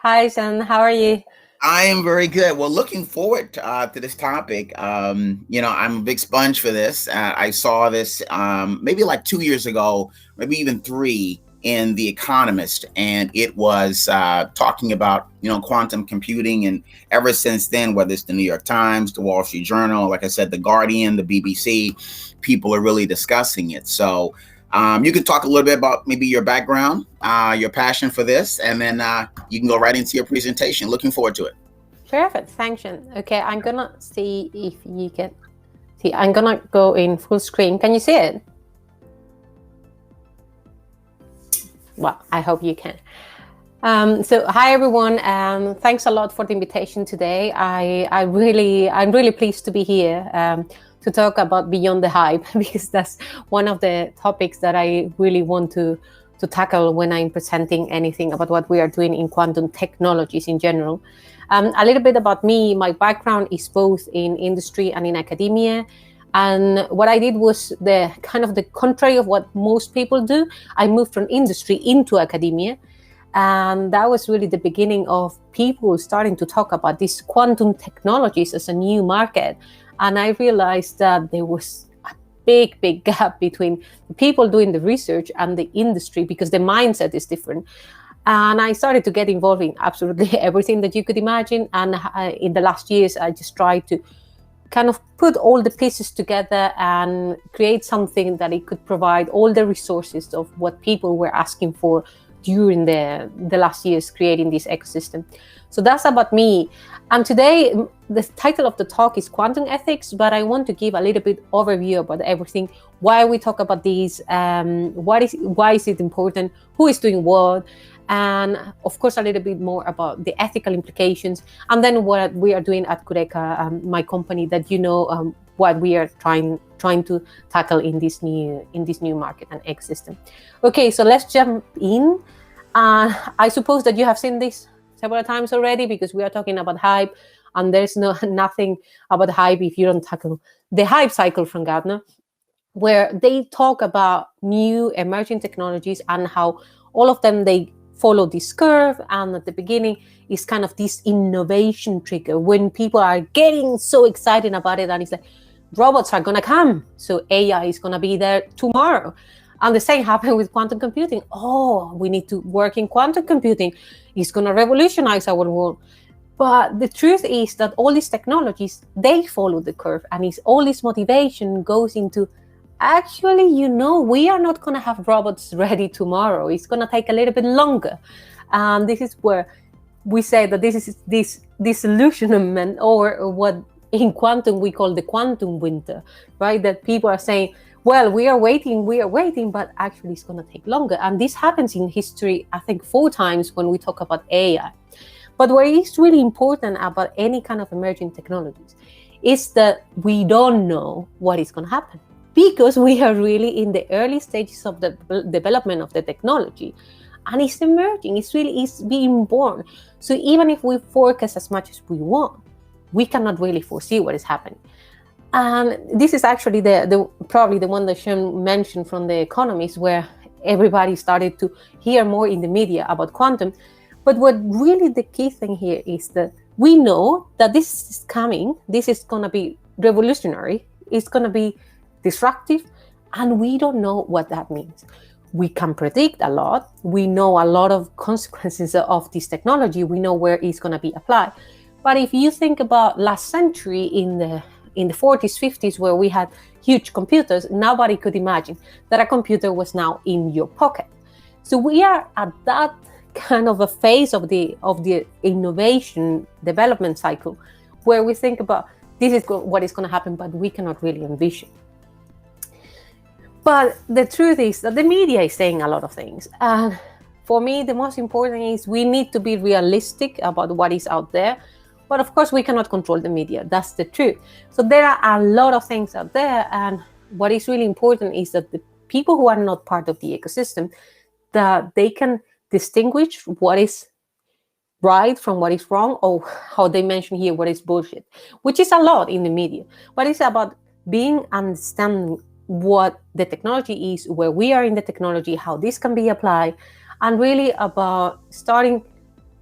Hi, Shan. How are you? I am very good. Well, looking forward to this topic. I'm a big sponge for this. I saw this maybe like 2 years ago, maybe even three, in The Economist, and it was talking about quantum computing. And ever since then, whether it's the New York Times, the Wall Street Journal, like I said, the Guardian, the BBC, people are really discussing it. So you can talk a little bit about maybe your background, your passion for this, and then you can go right into your presentation. Looking forward to it. Perfect. Thanks, Shan. Okay, I'm gonna see if you can see. I'm gonna go in full screen. Can you see it? Well, I hope you can. So hi everyone. Thanks a lot for the invitation today. I'm really pleased to be here to talk about Beyond the Hype because that's one of the topics that I really want to tackle when I'm presenting anything about what we are doing in quantum technologies in general. A little bit about me. My background is both in industry and in academia. And what I did was the contrary of what most people do. I moved from industry into academia. And that was really the beginning of people starting to talk about these quantum technologies as a new market. And I realized that there was a big gap between the people doing the research and the industry because the mindset is different. And I started to get involved in absolutely everything that you could imagine. And in the last years, I just tried to kind of put all the pieces together and create something that it could provide all the resources of what people were asking for during the last years creating this ecosystem. So that's about me. And today, the title of the talk is Quantum Ethics, but I want to give a little bit overview about everything, why we talk about these, why is it important, who is doing what, and of course a little bit more about the ethical implications, and then what we are doing at Cureca, my company, that what we are trying to tackle in this new market and ecosystem. Okay, so let's jump in. I suppose that you have seen this several times already because we are talking about hype, and there's nothing about hype if you don't tackle the hype cycle from Gartner, where they talk about new emerging technologies and how all of them, they follow this curve, and at the beginning is kind of this innovation trigger when people are getting so excited about it, and it's like robots are going to come, so AI is going to be there tomorrow. And the same happened with quantum computing. Oh, we need to work in quantum computing. It's going to revolutionize our world. But the truth is that all these technologies, they follow the curve, and it's all this motivation goes into actually, we are not going to have robots ready tomorrow. It's going to take a little bit longer. And this is where we say that this is this disillusionment, or what in quantum we call the quantum winter, right? That people are saying, well, we are waiting, but actually it's going to take longer. And this happens in history, I think, 4 times when we talk about AI. But what is really important about any kind of emerging technologies is that we don't know what is going to happen, because we are really in the early stages of the development of the technology, and it's emerging, it's being born. So even if we forecast as much as we want, we cannot really foresee what is happening. And this is actually probably the one that Sean mentioned from The Economist, where everybody started to hear more in the media about quantum. But what really the key thing here is that we know that this is coming, this is going to be revolutionary, it's going to be disruptive, and we don't know what that means. We can predict a lot. We know a lot of consequences of this technology. We know where it's going to be applied. But if you think about last century, in the 40s, 50s, where we had huge computers, nobody could imagine that a computer was now in your pocket. So we are at that kind of a phase of the innovation development cycle, where we think about this is what is going to happen, but we cannot really envision. But the truth is that the media is saying a lot of things. And for me, the most important is we need to be realistic about what is out there. But of course, we cannot control the media. That's the truth. So there are a lot of things out there. And what is really important is that the people who are not part of the ecosystem, that they can distinguish what is right from what is wrong, or how they mention here, what is bullshit, which is a lot in the media. But it's about being understanding what the technology is, where we are in the technology, how this can be applied, and really about starting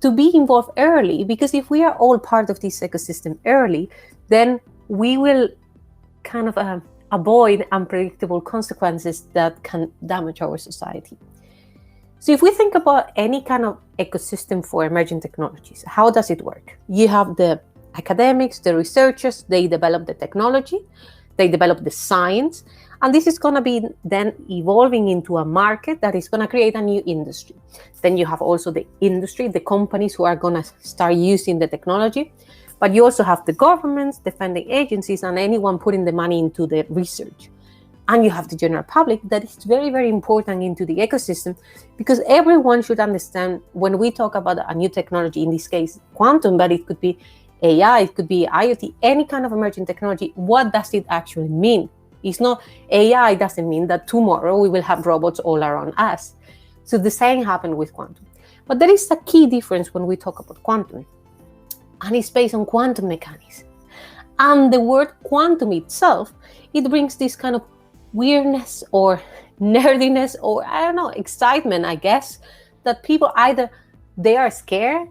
to be involved early, because if we are all part of this ecosystem early, then we will kind of avoid unpredictable consequences that can damage our society. So if we think about any kind of ecosystem for emerging technologies, how does it work? You have the academics, the researchers, they develop the technology, they develop the science, and this is going to be then evolving into a market that is going to create a new industry. Then you have also the industry, the companies who are going to start using the technology, but you also have the governments, the funding agencies, and anyone putting the money into the research. And you have the general public that is very, very important into the ecosystem, because everyone should understand when we talk about a new technology, in this case, quantum, but it could be AI, it could be IoT, any kind of emerging technology, what does it actually mean? It's not, AI doesn't mean that tomorrow we will have robots all around us. So the same happened with quantum. But there is a key difference when we talk about quantum, and it's based on quantum mechanics. And the word quantum itself, it brings this kind of weirdness or nerdiness or, I don't know, excitement, I guess, that people either they are scared,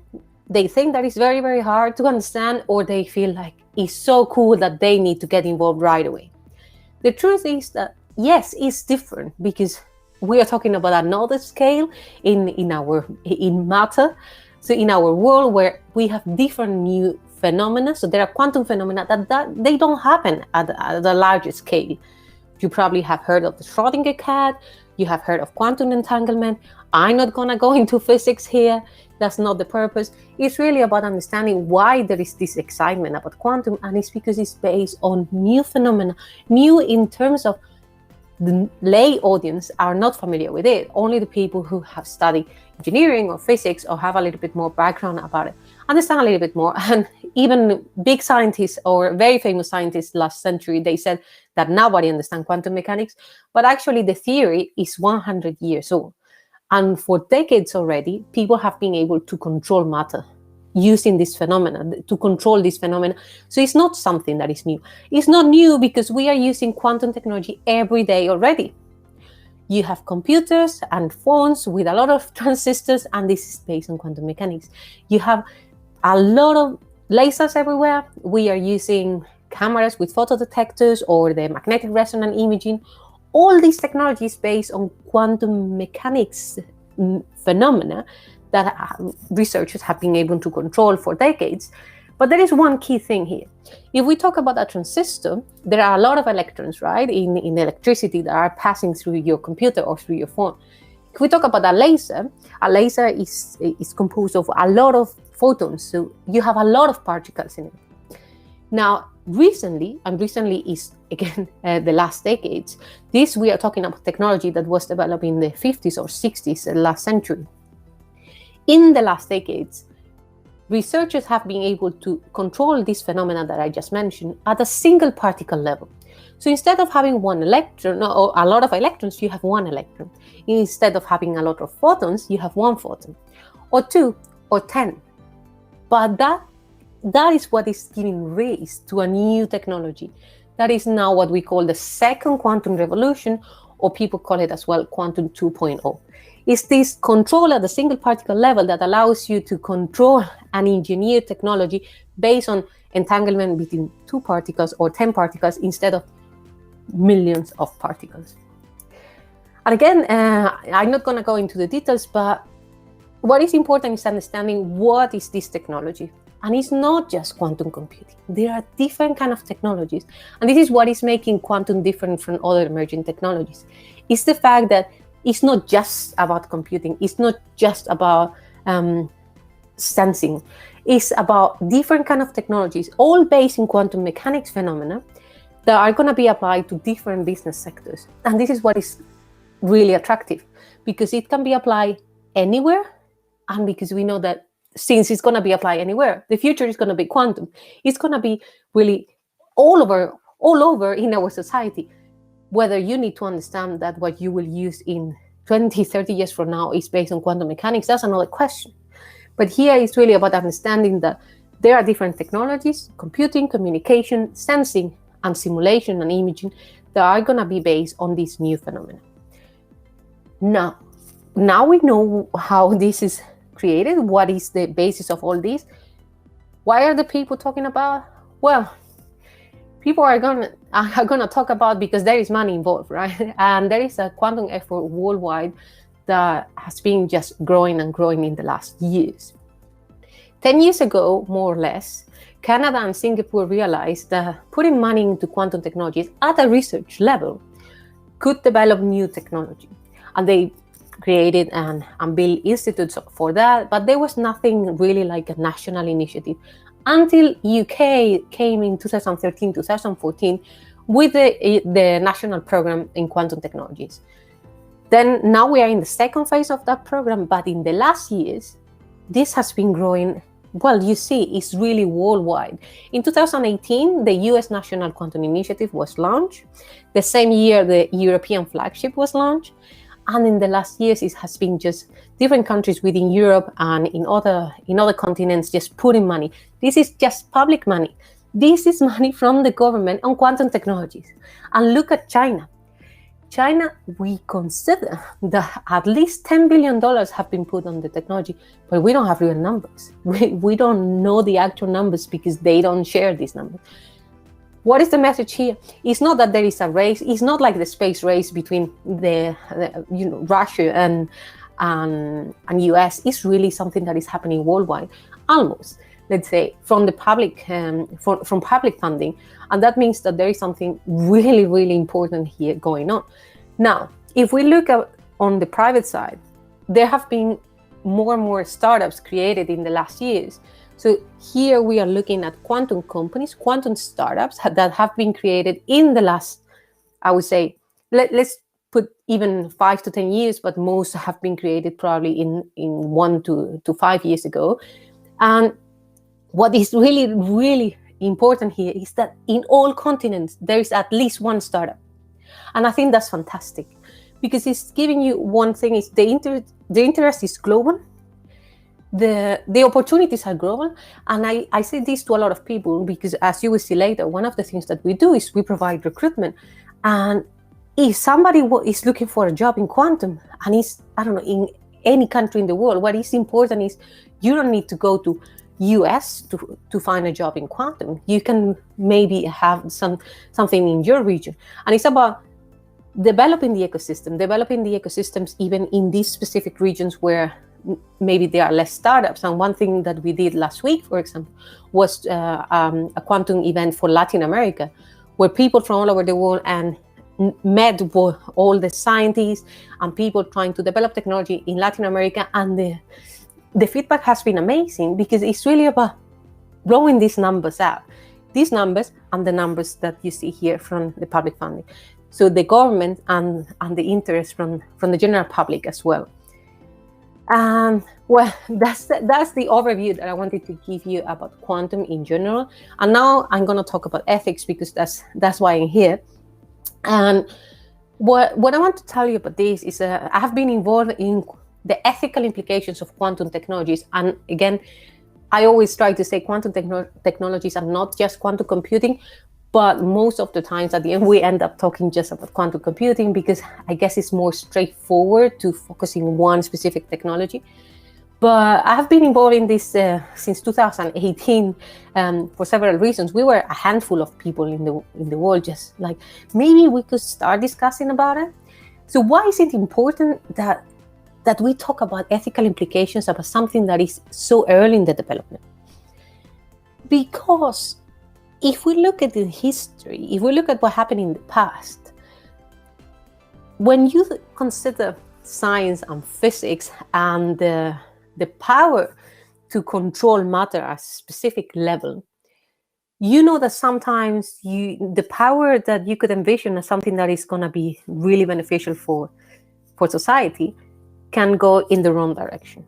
they think that it's very, very hard to understand, or they feel like it's so cool that they need to get involved right away. The truth is that, yes, it's different, because we are talking about another scale in matter. So in our world where we have different new phenomena, so there are quantum phenomena that they don't happen at a larger scale. You probably have heard of the Schrödinger cat, you have heard of quantum entanglement. I'm not gonna go into physics here, that's not the purpose. It's really about understanding why there is this excitement about quantum, and it's because it's based on new phenomena, new in terms of the lay audience are not familiar with it. Only the people who have studied engineering or physics or have a little bit more background about it understand a little bit more. And even big scientists or very famous scientists last century, they said that nobody understands quantum mechanics, but actually the theory is 100 years old. And for decades already, people have been able to control matter using this phenomena, to control this phenomena. So it's not something that is new. It's not new because we are using quantum technology every day already. You have computers and phones with a lot of transistors, and this is based on quantum mechanics. You have a lot of lasers everywhere. We are using cameras with photodetectors or the magnetic resonance imaging. All these technologies based on quantum mechanics phenomena that researchers have been able to control for decades. But there is one key thing here. If we talk about a transistor, there are a lot of electrons, right, in electricity that are passing through your computer or through your phone. If we talk about a laser is composed of a lot of photons, so you have a lot of particles in it. Now, recently is, again, the last decades, we are talking about technology that was developed in the 50s or 60s, last century. In the last decades, researchers have been able to control this phenomena that I just mentioned at a single particle level. So instead of having one electron or a lot of electrons, you have one electron. Instead of having a lot of photons, you have one photon, or 2, or 10. But that is what is giving rise to a new technology. That is now what we call the second quantum revolution, or people call it as well quantum 2.0. It's this control at the single particle level that allows you to control and engineer technology based on entanglement between 2 particles or 10 particles instead of millions of particles. And again, I'm not going to go into the details, but what is important is understanding what is this technology. And it's not just quantum computing. There are different kinds of technologies. And this is what is making quantum different from other emerging technologies. It's the fact that it's not just about computing. It's not just about sensing. It's about different kinds of technologies, all based in quantum mechanics phenomena that are going to be applied to different business sectors. And this is what is really attractive, because it can be applied anywhere. And because we know that since it's going to be applied anywhere, the future is going to be quantum. It's going to be really all over in our society. Whether you need to understand that what you will use in 20, 30 years from now is based on quantum mechanics, that's another question. But here it's really about understanding that there are different technologies, computing, communication, sensing, and simulation and imaging that are going to be based on this new phenomenon. Now we know how this is created? What is the basis of all this? Why are the people talking about? Well, people are gonna talk about because there is money involved, right? And there is a quantum effort worldwide that has been just growing and growing in the last years. 10 years ago, more or less, Canada and Singapore realized that putting money into quantum technologies at a research level could develop new technology. And they created and built institutes for that, but there was nothing really like a national initiative until UK came in 2013, 2014 with the national program in quantum technologies. Then now we are in the second phase of that program, but in the last years, this has been growing. Well, you see, it's really worldwide. In 2018, the US National Quantum Initiative was launched. The same year, the European flagship was launched. And in the last years, it has been just different countries within Europe and in other continents just putting money. This is just public money. This is money from the government on quantum technologies. And look at China. China, we consider that at least $10 billion have been put on the technology, but we don't have real numbers. We don't know the actual numbers because they don't share these numbers. What is the message here? It's not that there is a race. It's not like the space race between the Russia and US. It's really something that is happening worldwide, almost. Let's say from the public, from public funding, and that means that there is something really, really important here going on. Now, if we look at on the private side, there have been more and more startups created in the last years. So here we are looking at quantum companies, quantum startups that have been created in the last, I would say, let's put even 5 to 10 years, but most have been created probably in 1 to 5 years ago. And what is really, really important here is that in all continents, there is at least one startup. And I think that's fantastic because it's giving you one thing is the interest is global. The opportunities are global. And I say this to a lot of people because as you will see later, one of the things that we do is we provide recruitment. And if somebody is looking for a job in quantum and is, I don't know, in any country in the world, what is important is you don't need to go to US to find a job in quantum. You can maybe have something in your region. And it's about developing the ecosystems even in these specific regions where maybe there are less startups. And one thing that we did last week, for example, was a quantum event for Latin America, where people from all over the world and met with all the scientists and people trying to develop technology in Latin America. And the feedback has been amazing because it's really about blowing these numbers out. These numbers and the numbers that you see here from the public funding. So the government and the interest from the general public as well. Well, that's the overview that I wanted to give you about quantum in general. And now I'm going to talk about ethics because that's why I'm here. And what I want to tell you about this is I have been involved in the ethical implications of quantum technologies. And again, I always try to say quantum technologies are not just quantum computing, but most of the times at the end, we end up talking just about quantum computing because I guess it's more straightforward to focus in one specific technology. But I have been involved in this since 2018 for several reasons. We were a handful of people in the world, just like maybe we could start discussing about it. So why is it important that we talk about ethical implications about something that is so early in the development? Because if we look at the history, if we look at what happened in the past, when you consider science and physics and the power to control matter at a specific level, you know that sometimes the power that you could envision as something that is going to be really beneficial for society can go in the wrong direction.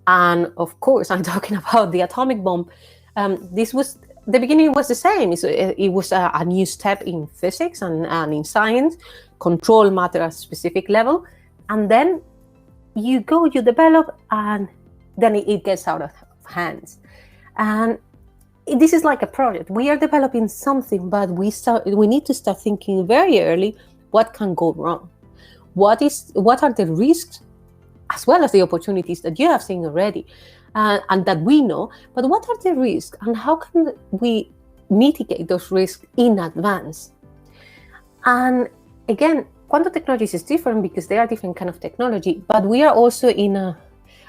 And of course, I'm talking about the atomic bomb. The beginning was the same. It was a new step in physics and in science, control matter at a specific level. And then you develop, and then it gets out of hands. And this is like a project. We are developing something, but we need to start thinking very early what can go wrong. What are the risks? as well as the opportunities that you have seen already and that we know. But what are the risks, and how can we mitigate those risks in advance? And again, quantum technologies is different because they are different kind of technology, but we are also in a,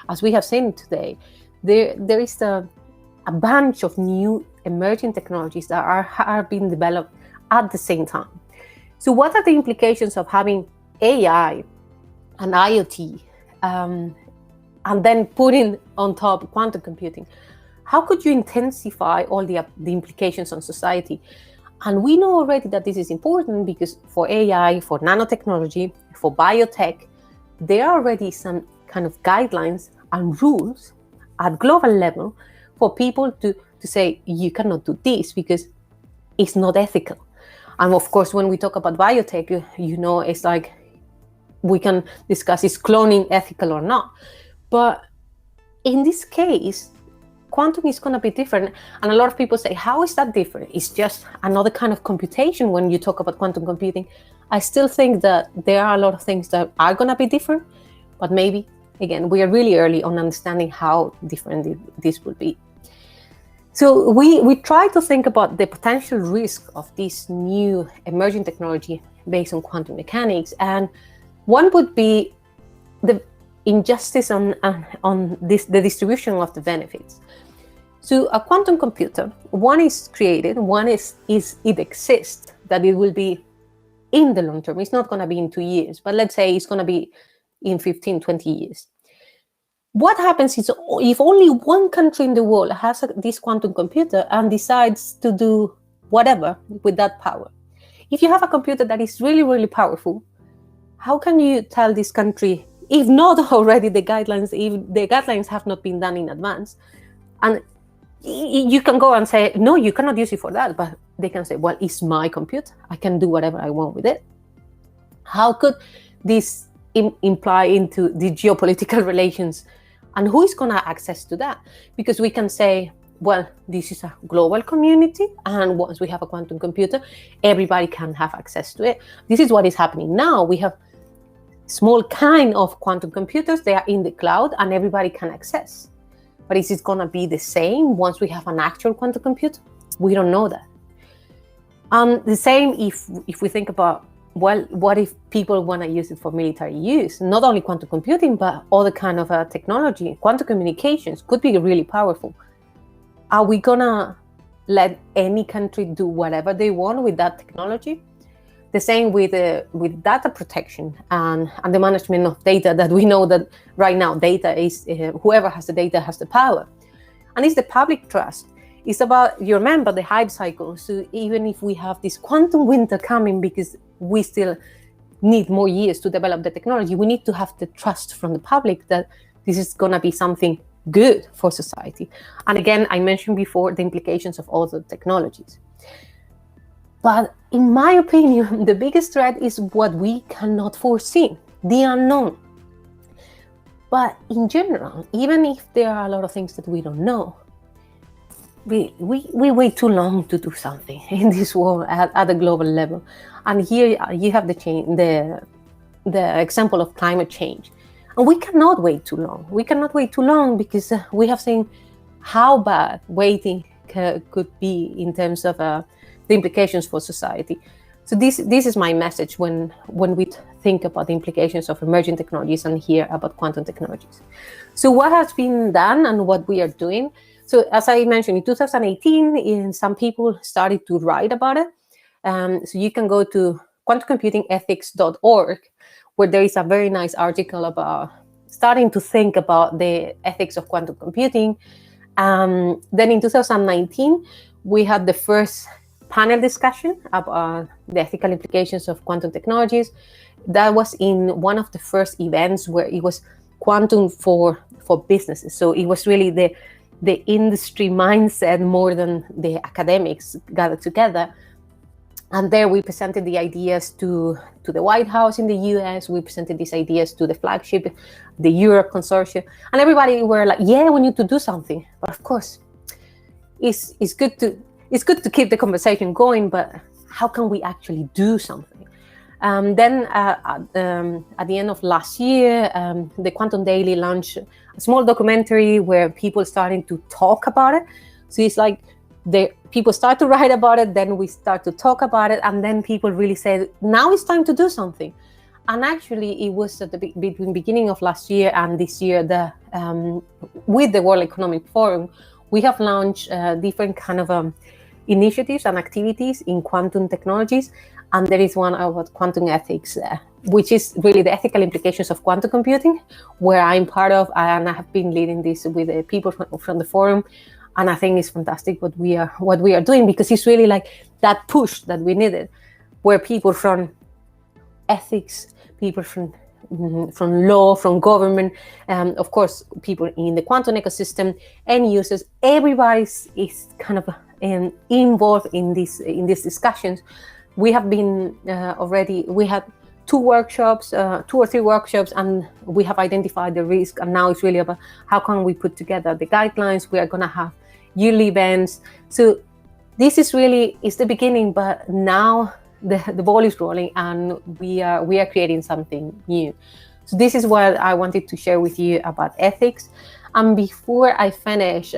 as we have seen today, there is a bunch of new emerging technologies that are being developed at the same time. So what are the implications of having AI and IoT and then putting on top quantum computing? How could you intensify all the implications on society? And we know already that this is important because for AI, for nanotechnology, for biotech, there are already some kind of guidelines and rules at global level for people to say, you cannot do this because it's not ethical. And of course, when we talk about biotech, you know, it's like we can discuss, is cloning ethical or not? But in this case, quantum is going to be different. And a lot of people say, how is that different? It's just another kind of computation when you talk about quantum computing. I still think that there are a lot of things that are going to be different, but maybe, again, we are really early on understanding how different this will be. So we try to think about the potential risk of this new emerging technology based on quantum mechanics. And one would be the injustice on the distribution of the benefits. So a quantum computer, one is created, one is it exists, that it will be in the long term. It's not going to be in 2 years, but let's say it's going to be in 15, 20 years. What happens is if only one country in the world has this quantum computer and decides to do whatever with that power. If you have a computer that is really, really powerful, how can you tell this country, if not already the guidelines, if the guidelines have not been done in advance, and you can go and say, no, you cannot use it for that, but they can say, well, it's my computer. I can do whatever I want with it. How could this imply into the geopolitical relations? And who is going to have access to that? Because we can say, well, this is a global community, and once we have a quantum computer, everybody can have access to it. This is what is happening now. We have small kind of quantum computers. They are in the cloud, and everybody can access. But is it going to be the same once we have an actual quantum computer? We don't know that. The same if we think about, well, what if people want to use it for military use? Not only quantum computing, but other kind of technology. Quantum communications could be really powerful. Are we going to let any country do whatever they want with that technology? The same with data protection and the management of data, that we know that right now data is, whoever has the data has the power. And it's the public trust. It's about, you remember the hype cycle. So even if we have this quantum winter coming, because we still need more years to develop the technology, we need to have the trust from the public that this is going to be something good for society. And again, I mentioned before the implications of all the technologies. But in my opinion, the biggest threat is what we cannot foresee, the unknown. But in general, even if there are a lot of things that we don't know, we wait too long to do something in this world at a global level. And here you have the example of climate change. And we cannot wait too long. We cannot wait too long because we have seen how bad waiting could be in terms of the implications for society. So this is my message when we think about the implications of emerging technologies and hear about quantum technologies. So what has been done and what we are doing? So as I mentioned, in 2018, some people started to write about it. So you can go to quantumcomputingethics.org, where there is a very nice article about starting to think about the ethics of quantum computing. Then in 2019, we had the first panel discussion about the ethical implications of quantum technologies. That was in one of the first events where it was quantum for businesses. So it was really the industry mindset more than the academics gathered together. And there we presented the ideas to the White House in the US. We presented these ideas to the flagship, the Europe Consortium. And everybody were like, yeah, we need to do something. But of course, it's good to keep the conversation going, but how can we actually do something? Then at the end of last year, the Quantum Daily launched a small documentary where people starting to talk about it. So it's like people start to write about it, then we start to talk about it, and then people really said, now it's time to do something. And actually, it was at the between beginning of last year and this year, with the World Economic Forum, we have launched different kind of initiatives and activities in quantum technologies. And there is one about quantum ethics, which is really the ethical implications of quantum computing, where I'm part of, and I have been leading this with the people from the forum. And I think it's fantastic what we are doing, because it's really like that push that we needed, where people from ethics, people from law, from government, of course, people in the quantum ecosystem, end users, everybody is kind of involved in these discussions. We have been we had 2 workshops, 2 or 3 workshops, and we have identified the risk. And now it's really about how can we put together the guidelines. We are going to have yearly events. So this is really, it's the beginning, but now the ball is rolling, and we are creating something new. So this is what I wanted to share with you about ethics. And before I finish,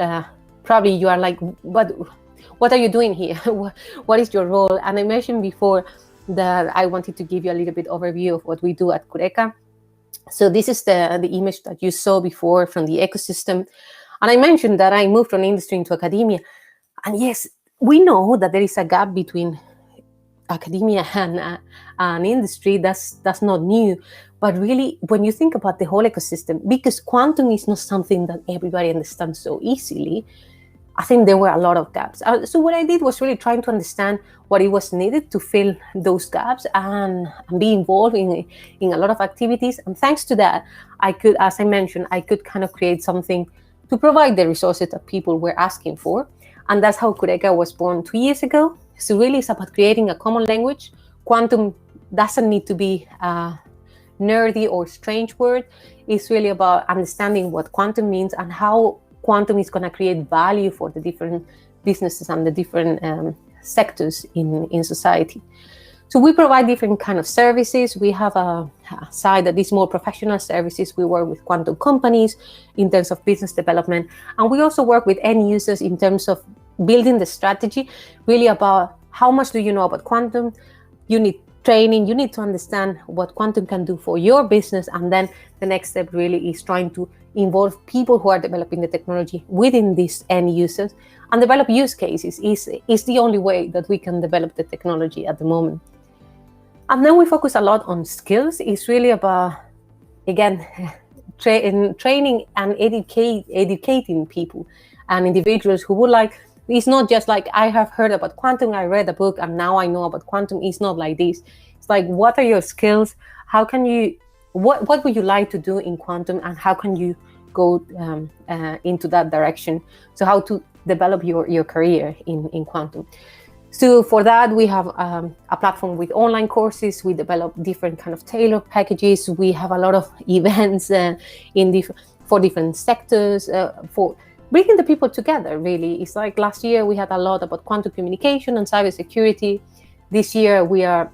probably you are like, what are you doing here? What is your role? And I mentioned before that I wanted to give you a little bit overview of what we do at Cureca. So this is the image that you saw before from the ecosystem. And I mentioned that I moved from industry into academia. And yes, we know that there is a gap between academia and industry. That's not new. But really, when you think about the whole ecosystem, because quantum is not something that everybody understands so easily, I think there were a lot of gaps. So what I did was really trying to understand what it was needed to fill those gaps and be involved in a lot of activities. And thanks to that, I could, as I mentioned, I could kind of create something to provide the resources that people were asking for. And that's how Cureca was born 2 years ago. So really it's about creating a common language. Quantum doesn't need to be a nerdy or strange word. It's really about understanding what quantum means and how quantum is going to create value for the different businesses and the different sectors in society. So we provide different kind of services. We have a side that is more professional services. We work with quantum companies in terms of business development. And we also work with end users in terms of building the strategy, really about how much do you know about quantum. You need training. You need to understand what quantum can do for your business. And then the next step really is trying to involve people who are developing the technology within these end users and develop use cases. Is the only way that we can develop the technology at the moment. And then we focus a lot on skills. It's really about, again, training and educating people and individuals who would like. It's not just like, I have heard about quantum, I read a book, and now I know about quantum. It's not like this. It's like, what are your skills? How can you, what would you like to do in quantum, and how can you go into that direction? So how to develop your career in quantum. So for that, we have a platform with online courses. We develop different kind of tailored packages. We have a lot of events for different sectors, for bringing the people together, really. It's like last year, we had a lot about quantum communication and cybersecurity. This year, we are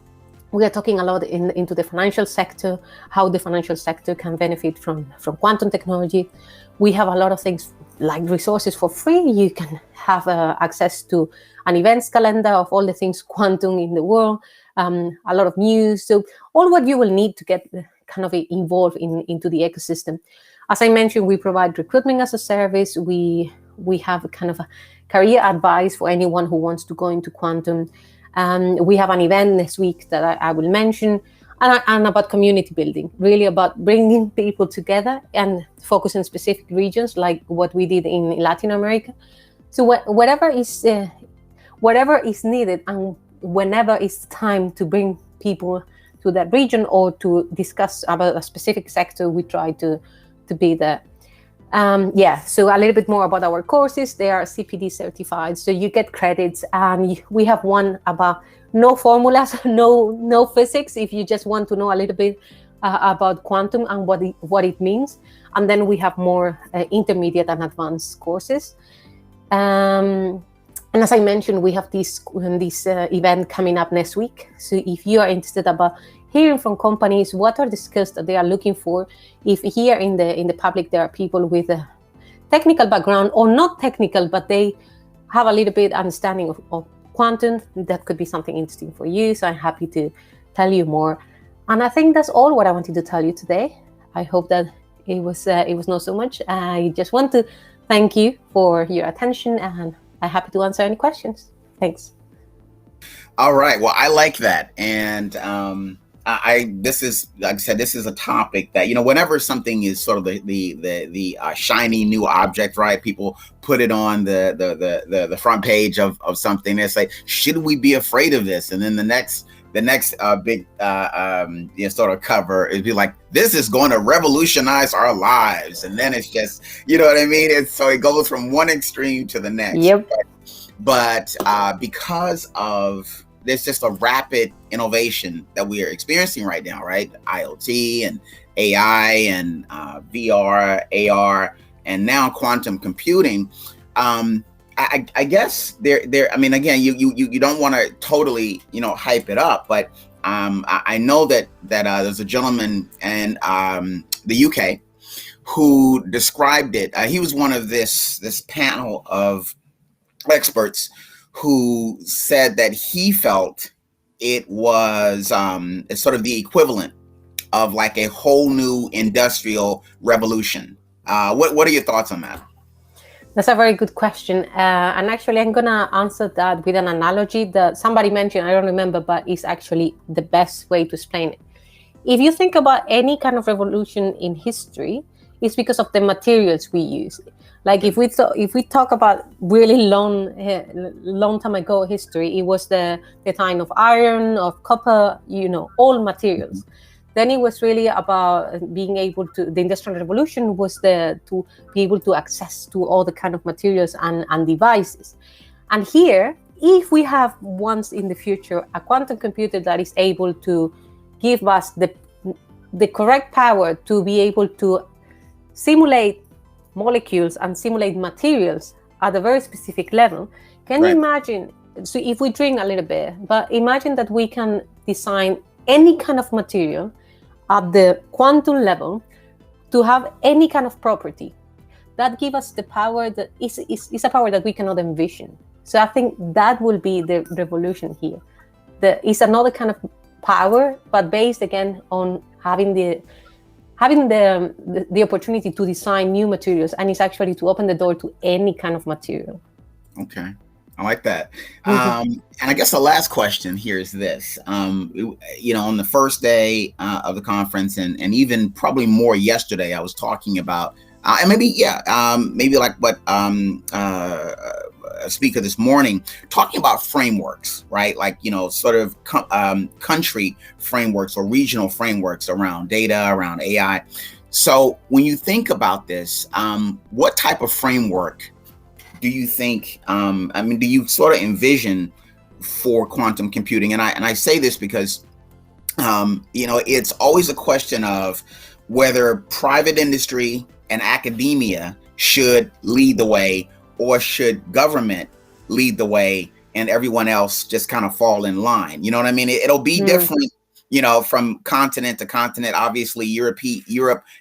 talking a lot into the financial sector, how the financial sector can benefit from quantum technology. We have a lot of things like resources for free. You can have access to an events calendar of all the things quantum in the world, a lot of news. So all what you will need to get kind of involved into the ecosystem. As I mentioned, we provide recruitment as a service. We have a kind of a career advice for anyone who wants to go into quantum. We have an event next week that I will mention, and about community building, really about bringing people together and focus on specific regions like what we did in Latin America. So whatever is needed, and whenever it's time to bring people to that region or to discuss about a specific sector, we try to be there. So a little bit more about our courses. They are CPD certified, so you get credits, and we have one about no formulas, no physics, if you just want to know a little bit about quantum and what it means. And then we have more intermediate and advanced courses. And as I mentioned, we have this event coming up next week. So if you are interested about hearing from companies what are the skills that they are looking for, if here in the public there are people with a technical background or not technical, but they have a little bit understanding of quantum, that could be something interesting for you. So I'm happy to tell you more. And I think that's all what I wanted to tell you today. I hope that it was not so much. I just want to thank you for your attention, and I'm happy to answer any questions. Thanks. All right. Well, I like that. And this is, like I said, this is a topic that, whenever something is sort of the shiny new object, right? People put it on the front page of something. They say, should we be afraid of this? And then the next big sort of cover is be like, this is going to revolutionize our lives. And then it's just, you know what I mean? So it goes from one extreme to the next. Yep. But because of there's just a rapid innovation that we are experiencing right now, right? IoT and AI and VR, AR, and now quantum computing. I guess there. I mean, again, you don't want to totally hype it up, but I know that there's a gentleman in the UK who described it. He was one of this panel of experts who said that he felt it was sort of the equivalent of like a whole new industrial revolution. What are your thoughts on that? That's a very good question. And actually, I'm going to answer that with an analogy that somebody mentioned, I don't remember, but it's actually the best way to explain it. If you think about any kind of revolution in history, it's because of the materials we use. Like if we talk about really long time ago history, it was the time of iron, of copper, all materials. Then it was really about being able to, the Industrial Revolution was to be able to access to all the kind of materials and devices. And here, if we have once in the future a quantum computer that is able to give us the correct power to be able to simulate molecules and simulate materials at a very specific level, can you imagine? So if we drink a little bit, but imagine that we can design any kind of material at the quantum level to have any kind of property that gives us the power that is a power that we cannot envision. So I think that will be the revolution here. It's another kind of power, but based again on having the opportunity to design new materials, and it's actually to open the door to any kind of material. Okay, I like that. And I guess the last question here is this: on the first day of the conference, and even probably more yesterday, I was talking about, and maybe like what a speaker this morning talking about frameworks, right? Like sort of country frameworks or regional frameworks around data, around AI. So when you think about this, what type of framework do you think? Do you sort of envision for quantum computing? And I say this because it's always a question of whether private industry and academia should lead the way, or should government lead the way and everyone else just kind of fall in line? You know what I mean? It'll be different, from continent to continent. Obviously, Europe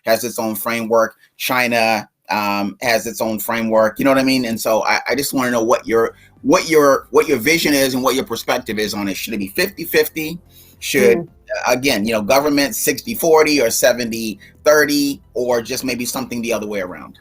has its own framework. China has its own framework. You know what I mean? And so I just want to know what your vision is and what your perspective is on it. Should it be 50-50? Should again, government 60-40 or 70-30, or just maybe something the other way around?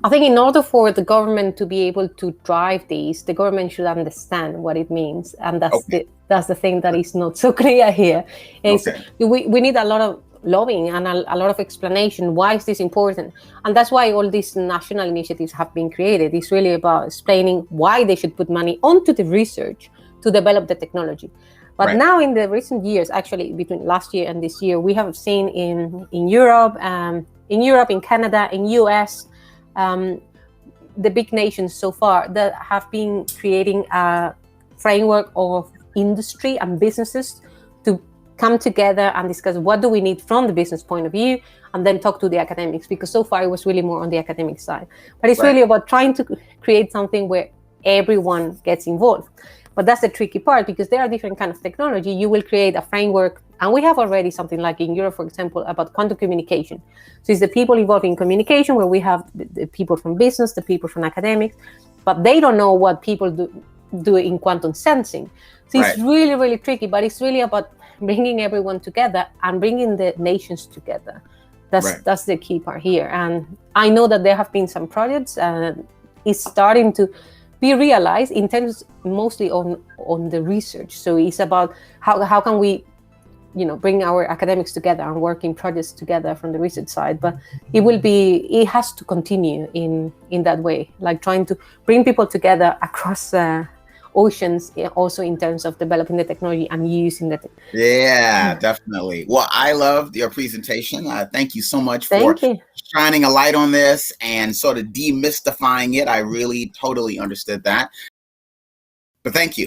I think in order for the government to be able to drive these, the government should understand what it means, and that's the thing that is not so clear here. We need a lot of lobbying and a lot of explanation. Why is this important? And that's why all these national initiatives have been created. It's really about explaining why they should put money onto the research to develop the technology. But now in the recent years, actually between last year and this year, we have seen in Europe, in Canada, in US, the big nations so far that have been creating a framework of industry and businesses to come together and discuss what do we need from the business point of view, and then talk to the academics, because so far it was really more on the academic side. But it's really about trying to create something where everyone gets involved. But that's the tricky part, because there are different kinds of technology. You will create a framework, and we have already something like in Europe, for example, about quantum communication. So it's the people involved in communication, where we have the people from business, the people from academics, but they don't know what people do in quantum sensing. So it's really, really tricky, but it's really about bringing everyone together and bringing the nations together. That's the key part here. And I know that there have been some projects, and it's starting to be realized in terms mostly on the research. So it's about how can we, bring our academics together and work in projects together from the research side. But it has to continue in that way, like trying to bring people together across oceans, also in terms of developing the technology and using it. Yeah, definitely. Well, I loved your presentation. Thank you so much for shining a light on this and sort of demystifying it. I really totally understood that. But thank you.